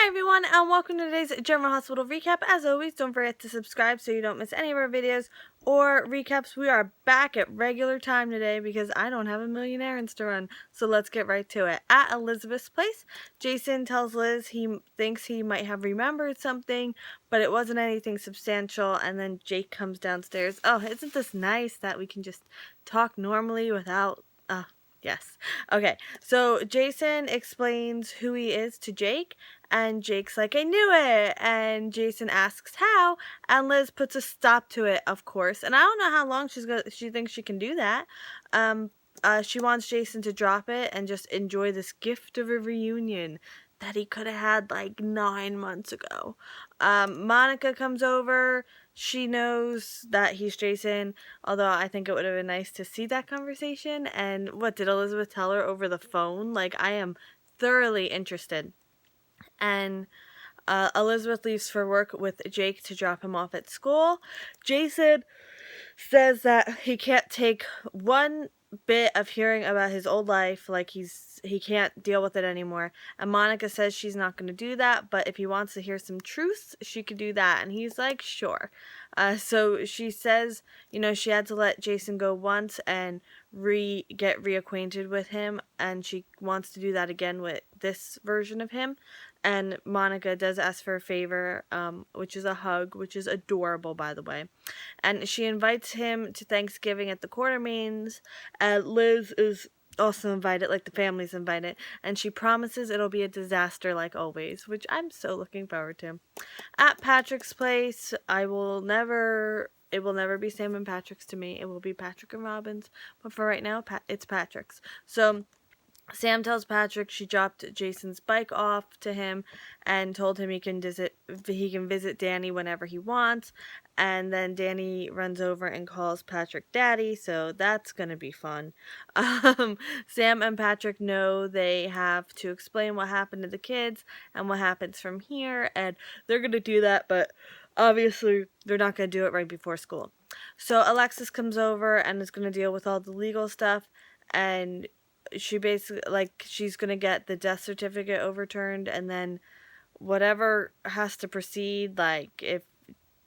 Hi everyone, and welcome to today's General Hospital recap. As always, don't forget to subscribe so you don't miss any of our videos or recaps. We are back at regular time today because I don't have a million errands to run. So let's get right to it. At Elizabeth's place, Jason tells Liz he thinks he might have remembered something, but it wasn't anything substantial. And then Jake comes downstairs. Oh, isn't this nice that we can just talk normally without... Yes. Okay, so Jason explains who he is to Jake, and Jake's like, I knew it! And Jason asks how, and Liz puts a stop to it, of course. And I don't know how long she thinks she can do that. She wants Jason to drop it and just enjoy this gift of a reunion that he could have had like 9 months ago. Monica comes over. She knows that he's Jason, although I think it would have been nice to see that conversation. And what did Elizabeth tell her over the phone? Like, I am thoroughly interested. And Elizabeth leaves for work with Jake to drop him off at school. Jason says that he can't take one bit of hearing about his old life, like he can't deal with it anymore. And Monica says she's not going to do that, but if he wants to hear some truths, she could do that. And he's like, sure. So she says, she had to let Jason go once and get reacquainted with him, and she wants to do that again with this version of him. And Monica does ask for a favor, which is a hug, which is adorable, by the way. And she invites him to Thanksgiving at the Quartermaines. Liz is also invited, like the family's invited. And she promises it'll be a disaster like always, which I'm so looking forward to. At Patrick's place, it will never be Sam and Patrick's to me. It will be Patrick and Robin's. But for right now, it's Patrick's. So Sam tells Patrick she dropped Jason's bike off to him and told him he can visit Danny whenever he wants. And then Danny runs over and calls Patrick Daddy, so that's gonna be fun. Sam and Patrick know they have to explain what happened to the kids and what happens from here, and they're gonna do that, but obviously they're not gonna do it right before school. So Alexis comes over and is gonna deal with all the legal stuff, and she basically, she's gonna get the death certificate overturned, and then whatever has to proceed, like if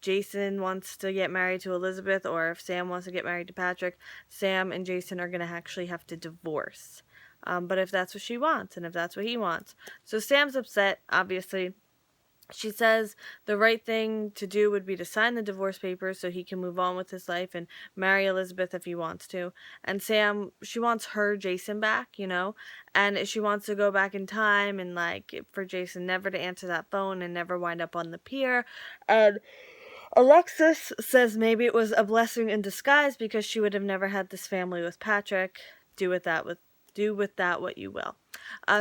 Jason wants to get married to Elizabeth or if Sam wants to get married to Patrick, Sam and Jason are gonna actually have to divorce. But if that's what she wants and if that's what he wants. So Sam's upset, obviously. She says the right thing to do would be to sign the divorce papers so he can move on with his life and marry Elizabeth if he wants to. And Sam, she wants her Jason back, and she wants to go back in time and, for Jason never to answer that phone and never wind up on the pier. And Alexis says maybe it was a blessing in disguise because she would have never had this family with Patrick. Do with that what you will.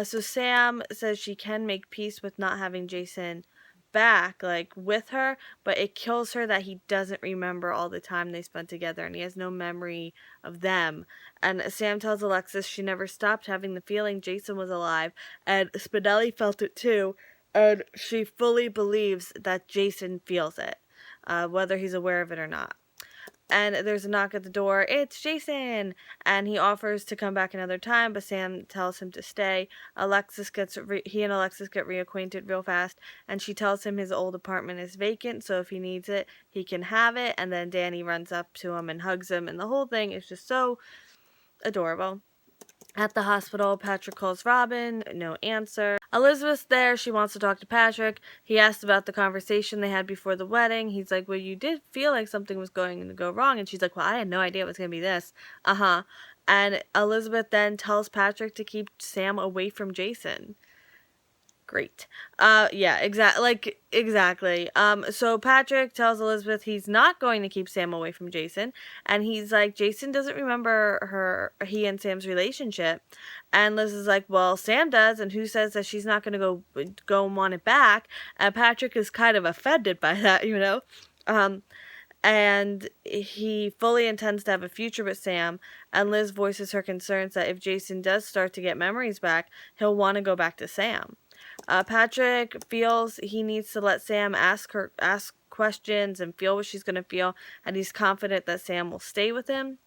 So Sam says she can make peace with not having Jason back, with her, but it kills her that he doesn't remember all the time they spent together and he has no memory of them. And Sam tells Alexis she never stopped having the feeling Jason was alive, and Spinelli felt it too, and she fully believes that Jason feels it, whether he's aware of it or not. And there's a knock at the door. It's Jason! And he offers to come back another time, but Sam tells him to stay. He and Alexis get reacquainted real fast, and she tells him his old apartment is vacant, so if he needs it, he can have it. And then Danny runs up to him and hugs him, and the whole thing is just so adorable. At the hospital, Patrick calls Robin, no answer. Elizabeth's there, she wants to talk to Patrick. He asked about the conversation they had before the wedding. He's like, well, you did feel like something was going to go wrong. And she's like, well, I had no idea it was going to be this. And Elizabeth then tells Patrick to keep Sam away from Jason. Great. Yeah, exactly. So Patrick tells Elizabeth he's not going to keep Sam away from Jason, and he's like, Jason doesn't remember he and Sam's relationship, and Liz is like, well, Sam does, and who says that she's not going to go and want it back? And Patrick is kind of offended by that, and he fully intends to have a future with Sam, and Liz voices her concerns that if Jason does start to get memories back, he'll want to go back to Sam. Patrick feels he needs to let Sam ask questions and feel what she's going to feel, and he's confident that Sam will stay with him.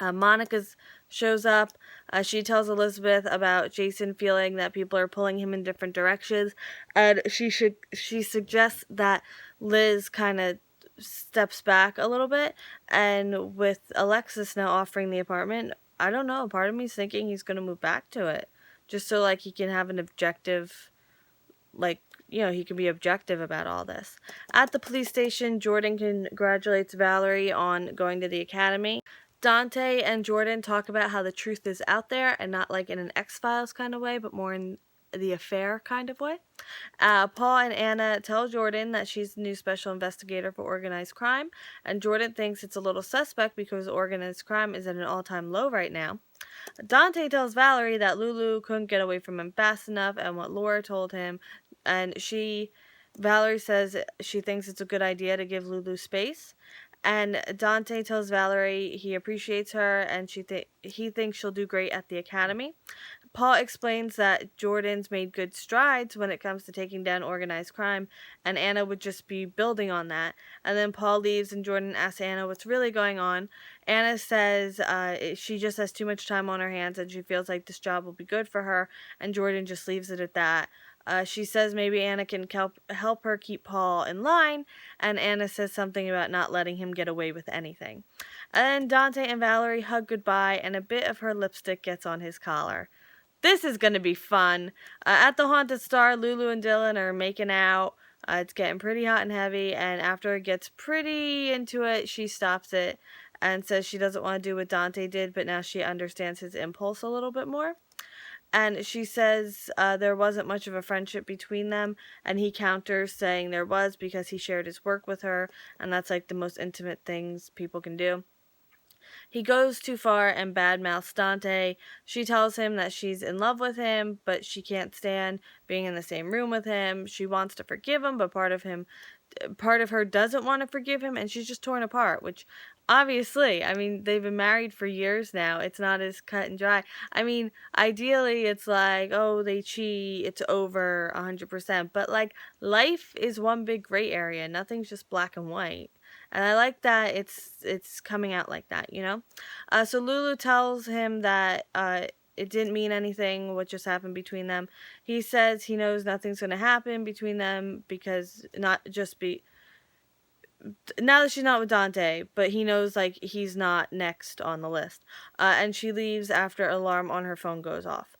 Monica shows up. She tells Elizabeth about Jason feeling that people are pulling him in different directions, and she suggests that Liz kind of steps back a little bit, and with Alexis now offering the apartment, I don't know, part of me's thinking he's going to move back to it, just so like he can have an objective, like, he can be objective about all this. At the police station, Jordan congratulates Valerie on going to the academy. Dante and Jordan talk about how the truth is out there, and not like in an X-Files kind of way, but more in the affair kind of way. Paul and Anna tell Jordan that she's the new special investigator for organized crime, and Jordan thinks it's a little suspect because organized crime is at an all-time low right now. Dante tells Valerie that Lulu couldn't get away from him fast enough, and what Laura told him, and Valerie says she thinks it's a good idea to give Lulu space. And Dante tells Valerie he appreciates her, and he thinks she'll do great at the academy. Paul explains that Jordan's made good strides when it comes to taking down organized crime, and Anna would just be building on that. And then Paul leaves, and Jordan asks Anna what's really going on. Anna says she just has too much time on her hands, and she feels like this job will be good for her, and Jordan just leaves it at that. She says maybe Anna can help her keep Paul in line, and Anna says something about not letting him get away with anything. And then Dante and Valerie hug goodbye, and a bit of her lipstick gets on his collar. This is going to be fun. At the Haunted Star, Lulu and Dylan are making out. It's getting pretty hot and heavy, and after it gets pretty into it, she stops it and says she doesn't want to do what Dante did, but now she understands his impulse a little bit more. And she says there wasn't much of a friendship between them, and he counters saying there was because he shared his work with her, and that's like the most intimate things people can do. He goes too far and badmouths Dante. She tells him that she's in love with him, but she can't stand being in the same room with him. She wants to forgive him, but part of her doesn't want to forgive him, and she's just torn apart, which obviously, I mean, they've been married for years now. It's not as cut and dry. I mean, ideally, it's like, oh, they cheat, it's over 100%. But, like, life is one big gray area. Nothing's just black and white. And I like that it's coming out like that, you know? So Lulu tells him that it didn't mean anything what just happened between them. He says he knows nothing's going to happen between them because now that she's not with Dante, but he knows like he's not next on the list. And she leaves after alarm on her phone goes off.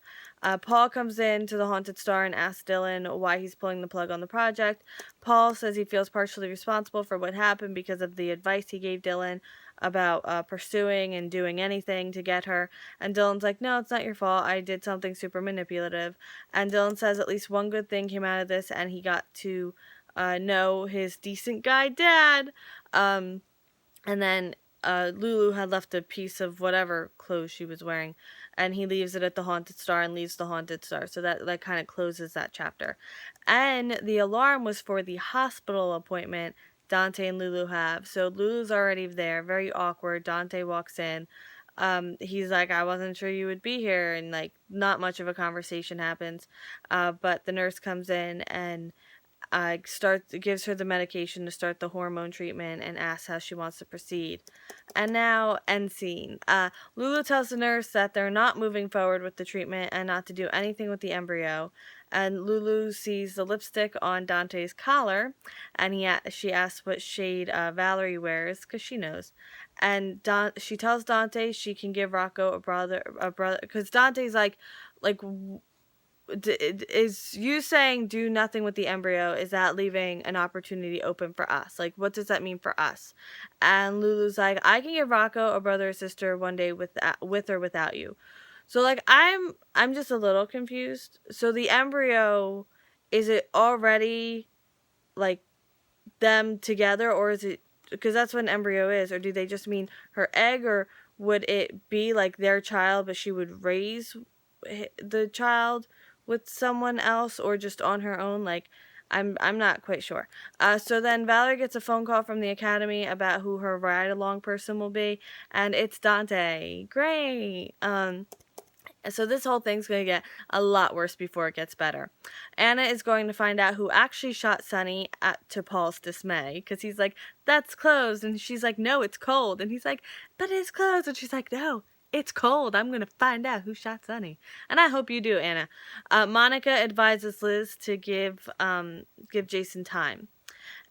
Paul comes in to the Haunted Star and asks Dylan why he's pulling the plug on the project. Paul says he feels partially responsible for what happened because of the advice he gave Dylan about pursuing and doing anything to get her. And Dylan's like, no, it's not your fault. I did something super manipulative. And Dylan says at least one good thing came out of this, and he got to know his decent guy dad. And then Lulu had left a piece of whatever clothes she was wearing, and he leaves it at the Haunted Star and leaves the Haunted Star. So that kind of closes that chapter. And the alarm was for the hospital appointment Dante and Lulu have. So Lulu's already there, very awkward. Dante walks in. He's like, I wasn't sure you would be here, and like not much of a conversation happens. But the nurse comes in and gives her the medication to start the hormone treatment and asks how she wants to proceed. And now, end scene. Lulu tells the nurse that they're not moving forward with the treatment and not to do anything with the embryo. And Lulu sees the lipstick on Dante's collar, and she asks what shade Valerie wears because she knows. And she tells Dante she can give Rocco a brother, because Dante's like, is you saying do nothing with the embryo, is that leaving an opportunity open for us? Like, what does that mean for us? And Lulu's like, I can give Rocco a brother or sister one day with or without you. So like I'm just a little confused. So the embryo, is it already like them together, or is it, because that's what an embryo is, or do they just mean her egg, or would it be like their child but she would raise the child with someone else or just on her own? Like, I'm not quite sure. So then Valerie gets a phone call from the academy about who her ride-along person will be, and it's Dante. Great. So this whole thing's going to get a lot worse before it gets better. Anna is going to find out who actually shot Sunny, to Paul's dismay, because he's like, that's closed, and she's like, no, it's cold, and he's like, but it's closed, and she's like, no, It's cold. I'm going to find out who shot Sunny. And I hope you do, Anna. Monica advises Liz to give Jason time.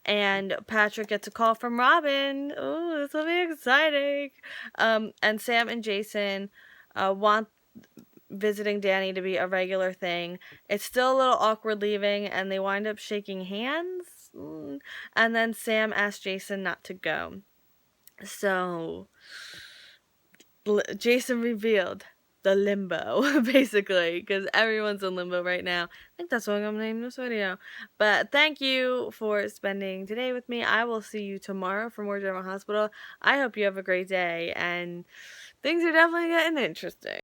And Patrick gets a call from Robin. Oh, this will be exciting. And Sam and Jason want visiting Danny to be a regular thing. It's still a little awkward leaving, and they wind up shaking hands. And then Sam asks Jason not to go. So Jason revealed the limbo, basically, because everyone's in limbo right now. I think that's what I'm going to name this video. But thank you for spending today with me. I will see you tomorrow for more General Hospital. I hope you have a great day, and things are definitely getting interesting.